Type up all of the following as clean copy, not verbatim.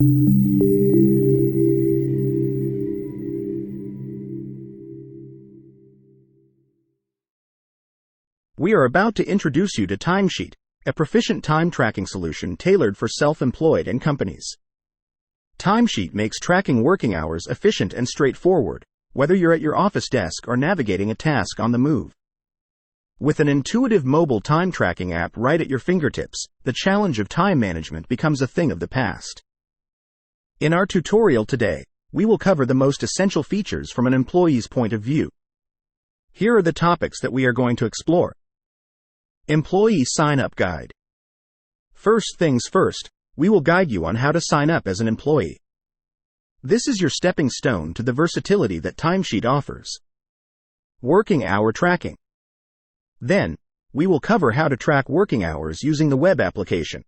We are about to introduce you to Timesheet, a proficient time tracking solution tailored for self-employed and companies. Timesheet makes tracking working hours efficient and straightforward, whether you're at your office desk or navigating a task on the move. With an intuitive mobile time tracking app right at your fingertips, the challenge of time management becomes a thing of the past. In our tutorial today, we will cover the most essential features from an employee's point of view. Here are the topics that we are going to explore. Employee Sign-Up Guide. First things first, we will guide you on how to sign up as an employee. This is your stepping stone to the versatility that Timesheet offers. Working hour tracking. Then, we will cover how to track working hours using the web application.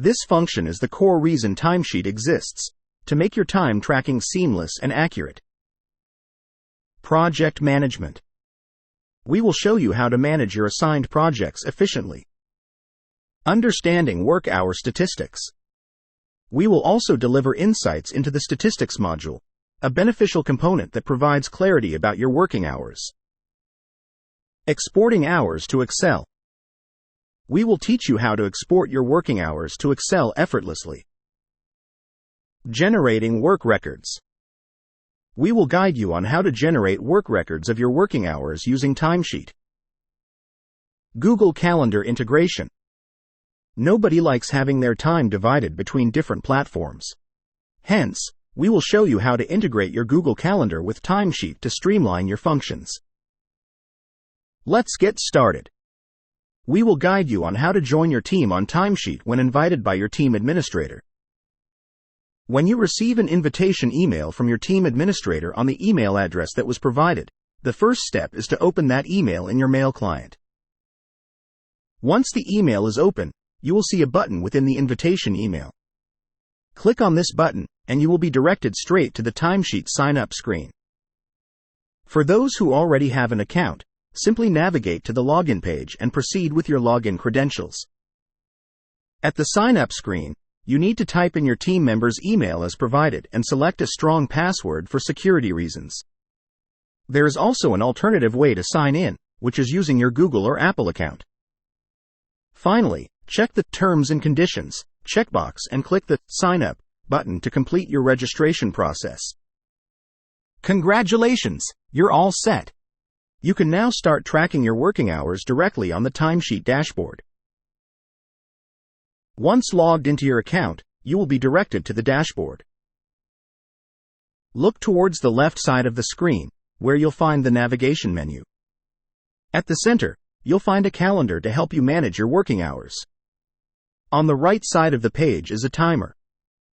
This function is the core reason Timesheet exists, to make your time tracking seamless and accurate. Project management. We will show you how to manage your assigned projects efficiently. Understanding work hour statistics. We will also deliver insights into the statistics module, a beneficial component that provides clarity about your working hours. Exporting hours to Excel. We will teach you how to export your working hours to Excel effortlessly. Generating work records. We will guide you on how to generate work records of your working hours using Timesheet. Google Calendar integration. Nobody likes having their time divided between different platforms. Hence, we will show you how to integrate your Google Calendar with Timesheet to streamline your functions. Let's get started. We will guide you on how to join your team on Timesheet when invited by your team administrator. When you receive an invitation email from your team administrator on the email address that was provided, the first step is to open that email in your mail client. Once the email is open, you will see a button within the invitation email. Click on this button, and you will be directed straight to the Timesheet sign-up screen. For those who already have an account, simply navigate to the login page and proceed with your login credentials. At the sign-up screen, you need to type in your team member's email as provided and select a strong password for security reasons. There is also an alternative way to sign in, which is using your Google or Apple account. Finally, check the Terms and Conditions checkbox and click the Sign Up button to complete your registration process. Congratulations! You're all set. You can now start tracking your working hours directly on the Timesheet dashboard. Once logged into your account, you will be directed to the dashboard. Look towards the left side of the screen, where you'll find the navigation menu. At the center, you'll find a calendar to help you manage your working hours. On the right side of the page is a timer.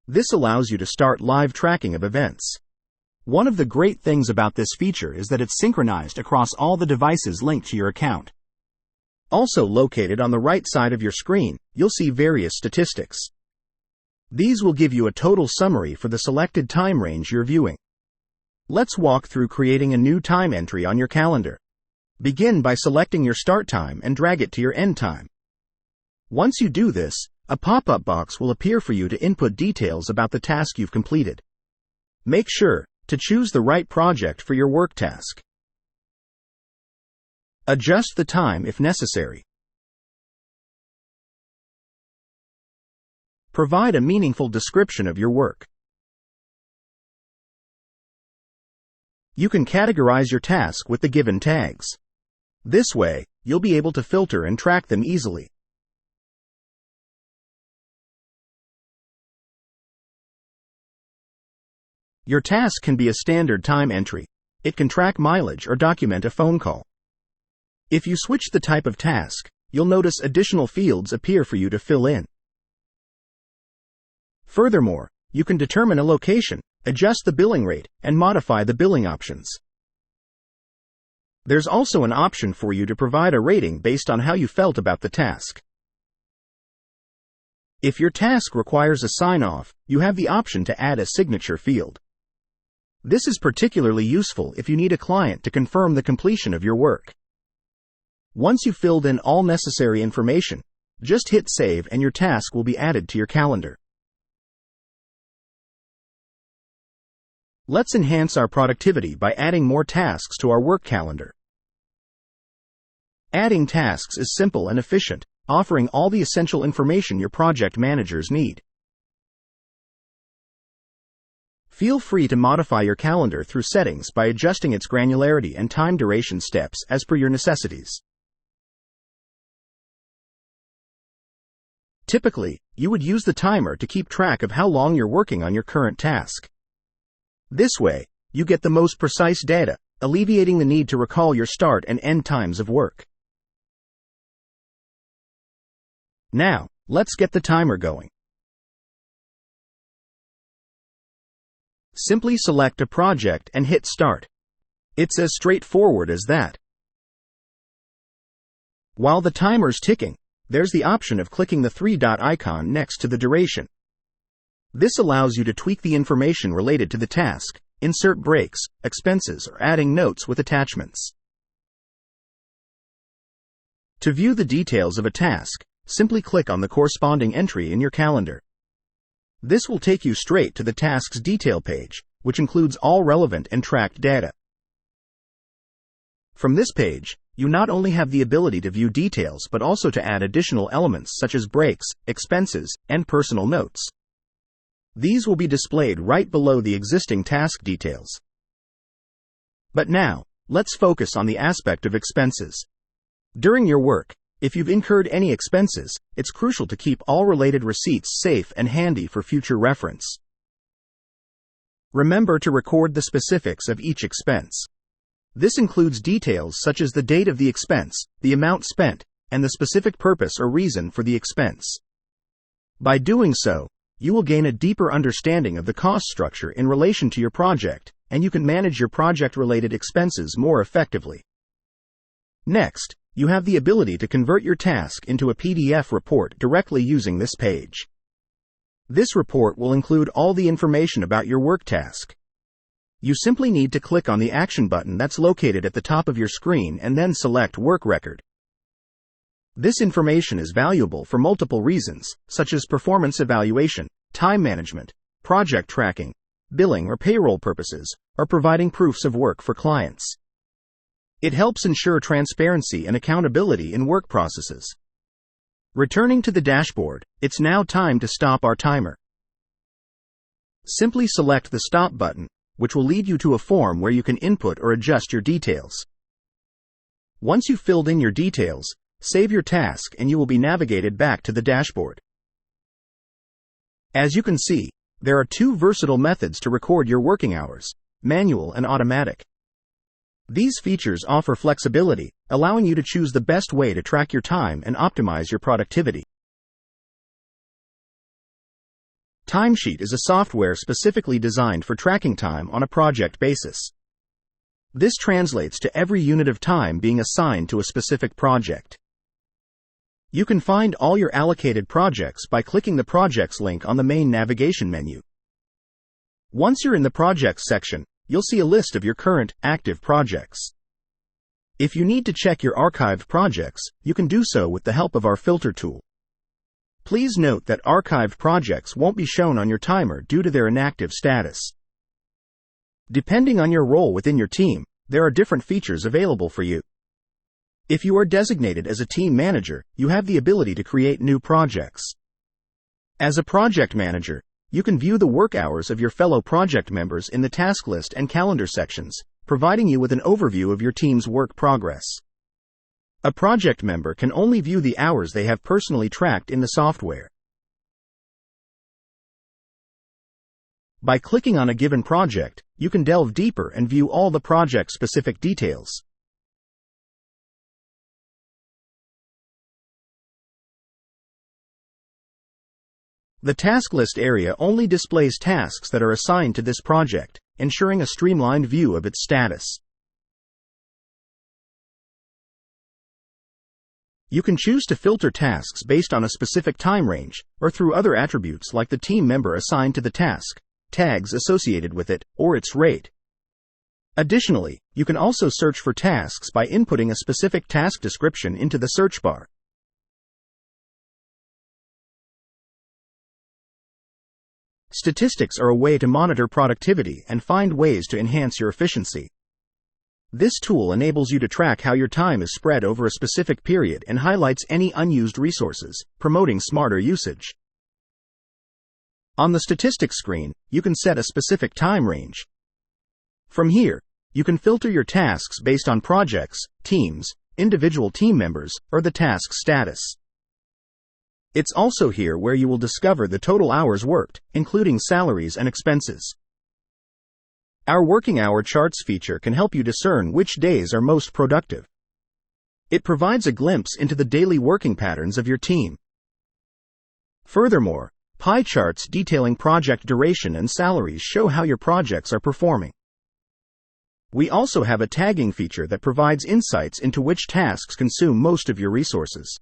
This allows you to start live tracking of events. One of the great things about this feature is that it's synchronized across all the devices linked to your account. Also located on the right side of your screen, you'll see various statistics. These will give you a total summary for the selected time range you're viewing. Let's walk through creating a new time entry on your calendar. Begin by selecting your start time and drag it to your end time. Once you do this, a pop-up box will appear for you to input details about the task you've completed. Make sure to choose the right project for your work task. Adjust the time if necessary. Provide a meaningful description of your work. You can categorize your task with the given tags. This way, you'll be able to filter and track them easily. Your task can be a standard time entry. It can track mileage or document a phone call. If you switch the type of task, you'll notice additional fields appear for you to fill in. Furthermore, you can determine a location, adjust the billing rate, and modify the billing options. There's also an option for you to provide a rating based on how you felt about the task. If your task requires a sign-off, you have the option to add a signature field. This is particularly useful if you need a client to confirm the completion of your work. Once you've filled in all necessary information, just hit save and your task will be added to your calendar. Let's enhance our productivity by adding more tasks to our work calendar. Adding tasks is simple and efficient, offering all the essential information your project managers need. Feel free to modify your calendar through settings by adjusting its granularity and time duration steps as per your necessities. Typically, you would use the timer to keep track of how long you're working on your current task. This way, you get the most precise data, alleviating the need to recall your start and end times of work. Now, let's get the timer going. Simply select a project and hit Start. It's as straightforward as that. While the timer's ticking, there's the option of clicking the three-dot icon next to the duration. This allows you to tweak the information related to the task, insert breaks, expenses, or adding notes with attachments. To view the details of a task, simply click on the corresponding entry in your calendar. This will take you straight to the task's detail page, which includes all relevant and tracked data. From this page, you not only have the ability to view details but also to add additional elements such as breaks, expenses, and personal notes. These will be displayed right below the existing task details. But now, let's focus on the aspect of expenses. During your work, if you've incurred any expenses, it's crucial to keep all related receipts safe and handy for future reference. Remember to record the specifics of each expense. This includes details such as the date of the expense, the amount spent, and the specific purpose or reason for the expense. By doing so, you will gain a deeper understanding of the cost structure in relation to your project, and you can manage your project-related expenses more effectively. Next, you have the ability to convert your task into a PDF report directly using this page. This report will include all the information about your work task. You simply need to click on the action button that's located at the top of your screen and then select Work Record. This information is valuable for multiple reasons, such as performance evaluation, time management, project tracking, billing or payroll purposes, or providing proofs of work for clients. It helps ensure transparency and accountability in work processes. Returning to the dashboard, it's now time to stop our timer. Simply select the Stop button, which will lead you to a form where you can input or adjust your details. Once you've filled in your details, save your task and you will be navigated back to the dashboard. As you can see, there are two versatile methods to record your working hours: manual and automatic. These features offer flexibility, allowing you to choose the best way to track your time and optimize your productivity. Timesheet is a software specifically designed for tracking time on a project basis. This translates to every unit of time being assigned to a specific project. You can find all your allocated projects by clicking the Projects link on the main navigation menu. Once you're in the Projects section, you'll see a list of your current, active projects. If you need to check your archived projects, you can do so with the help of our filter tool. Please note that archived projects won't be shown on your timer due to their inactive status. Depending on your role within your team, there are different features available for you. If you are designated as a team manager, you have the ability to create new projects. As a project manager, you can view the work hours of your fellow project members in the task list and calendar sections, providing you with an overview of your team's work progress. A project member can only view the hours they have personally tracked in the software. By clicking on a given project, you can delve deeper and view all the project-specific details. The task list area only displays tasks that are assigned to this project, ensuring a streamlined view of its status. You can choose to filter tasks based on a specific time range, or through other attributes like the team member assigned to the task, tags associated with it, or its rate. Additionally, you can also search for tasks by inputting a specific task description into the search bar. Statistics are a way to monitor productivity and find ways to enhance your efficiency. This tool enables you to track how your time is spread over a specific period and highlights any unused resources, promoting smarter usage. On the statistics screen, you can set a specific time range. From here, you can filter your tasks based on projects, teams, individual team members, or the task status. It's also here where you will discover the total hours worked, including salaries and expenses. Our working hour charts feature can help you discern which days are most productive. It provides a glimpse into the daily working patterns of your team. Furthermore, pie charts detailing project duration and salaries show how your projects are performing. We also have a tagging feature that provides insights into which tasks consume most of your resources.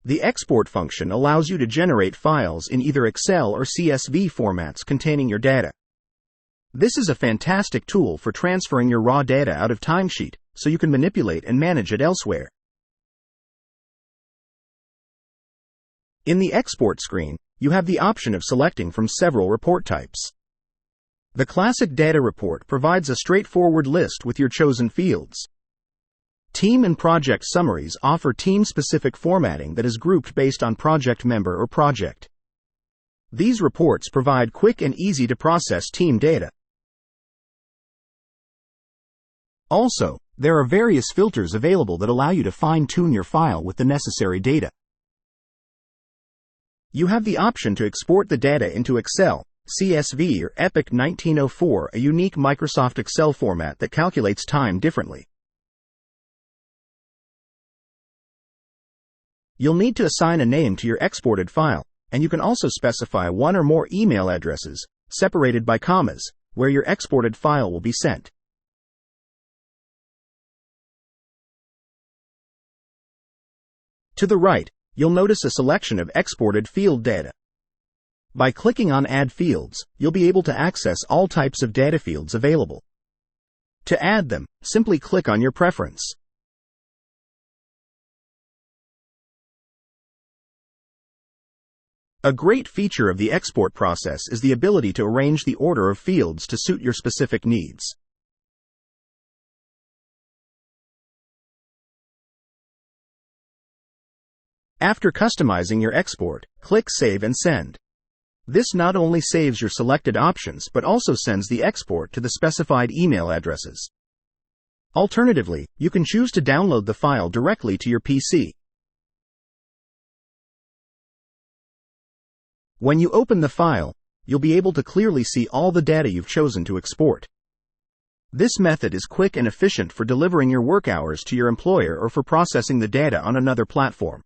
The export function allows you to generate files in either Excel or CSV formats containing your data. This is a fantastic tool for transferring your raw data out of Timesheet, so you can manipulate and manage it elsewhere. In the export screen, you have the option of selecting from several report types. The classic data report provides a straightforward list with your chosen fields. Team and project summaries offer team-specific formatting that is grouped based on project member or project. These reports provide quick and easy-to-process team data. Also, there are various filters available that allow you to fine-tune your file with the necessary data. You have the option to export the data into Excel, CSV, or EPIC 1904, a unique Microsoft Excel format that calculates time differently. You'll need to assign a name to your exported file, and you can also specify one or more email addresses, separated by commas, where your exported file will be sent. To the right, you'll notice a selection of exported field data. By clicking on Add Fields, you'll be able to access all types of data fields available. To add them, simply click on your preference. A great feature of the export process is the ability to arrange the order of fields to suit your specific needs. After customizing your export, click Save and Send. This not only saves your selected options but also sends the export to the specified email addresses. Alternatively, you can choose to download the file directly to your PC. When you open the file, you'll be able to clearly see all the data you've chosen to export. This method is quick and efficient for delivering your work hours to your employer or for processing the data on another platform.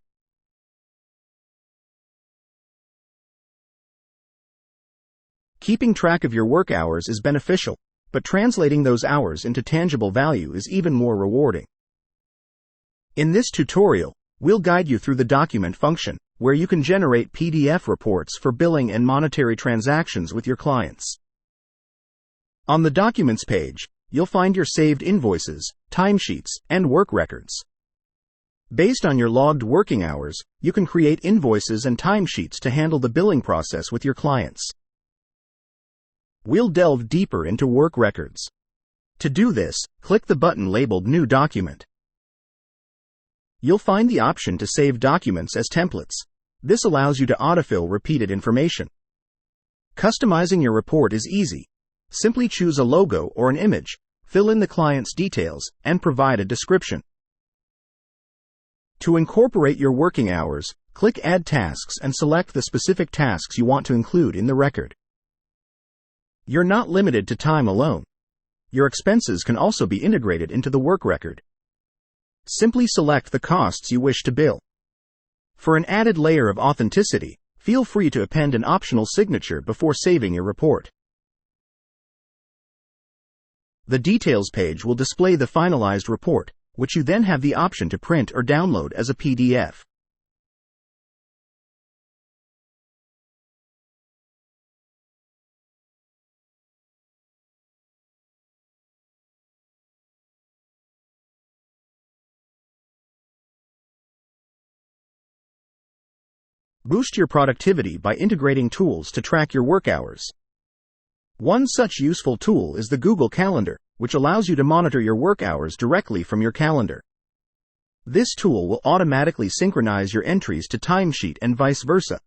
Keeping track of your work hours is beneficial, but translating those hours into tangible value is even more rewarding. In this tutorial, we'll guide you through the document function, where you can generate PDF reports for billing and monetary transactions with your clients. On the Documents page, you'll find your saved invoices, timesheets, and work records. Based on your logged working hours, you can create invoices and timesheets to handle the billing process with your clients. We'll delve deeper into work records. To do this, click the button labeled New Document. You'll find the option to save documents as templates. This allows you to autofill repeated information. Customizing your report is easy. Simply choose a logo or an image, fill in the client's details, and provide a description. To incorporate your working hours, click Add Tasks and select the specific tasks you want to include in the record. You're not limited to time alone. Your expenses can also be integrated into the work record. Simply select the costs you wish to bill. For an added layer of authenticity, feel free to append an optional signature before saving your report. The Details page will display the finalized report, which you then have the option to print or download as a PDF. Boost your productivity by integrating tools to track your work hours. One such useful tool is the Google Calendar, which allows you to monitor your work hours directly from your calendar. This tool will automatically synchronize your entries to Timesheet and vice versa.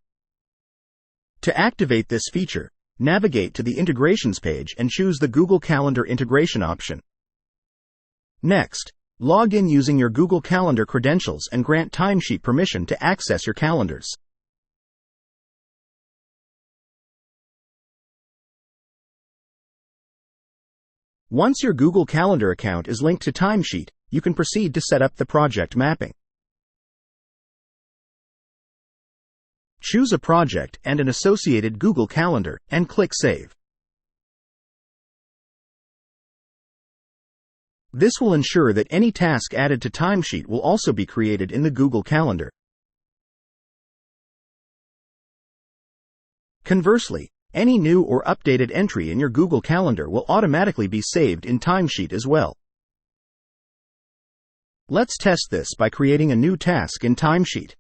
To activate this feature, navigate to the Integrations page and choose the Google Calendar integration option. Next, log in using your Google Calendar credentials and grant Timesheet permission to access your calendars. Once your Google Calendar account is linked to Timesheet, you can proceed to set up the project mapping. Choose a project and an associated Google Calendar, and click Save. This will ensure that any task added to Timesheet will also be created in the Google Calendar. Conversely, any new or updated entry in your Google Calendar will automatically be saved in Timesheet as well. Let's test this by creating a new task in Timesheet.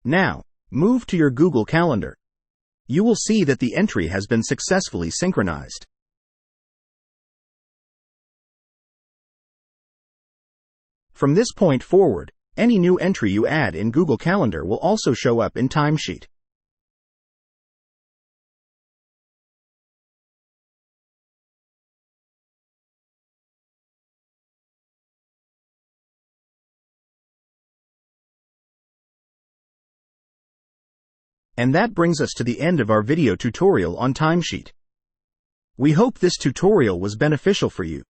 Now, move to your Google Calendar. You will see that the entry has been successfully synchronized. From this point forward, any new entry you add in Google Calendar will also show up in Timesheet. And that brings us to the end of our video tutorial on Timesheet. We hope this tutorial was beneficial for you.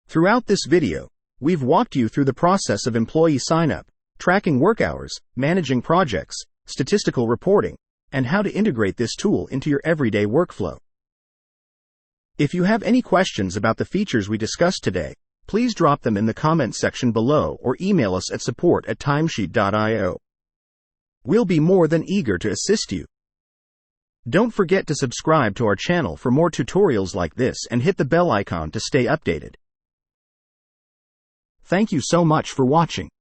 Throughout this video, we've walked you through the process of employee sign-up, tracking work hours, managing projects, statistical reporting, and how to integrate this tool into your everyday workflow. If you have any questions about the features we discussed today, please drop them in the comments section below or email us at support@timesheet.io. We'll be more than eager to assist you. Don't forget to subscribe to our channel for more tutorials like this and hit the bell icon to stay updated. Thank you so much for watching.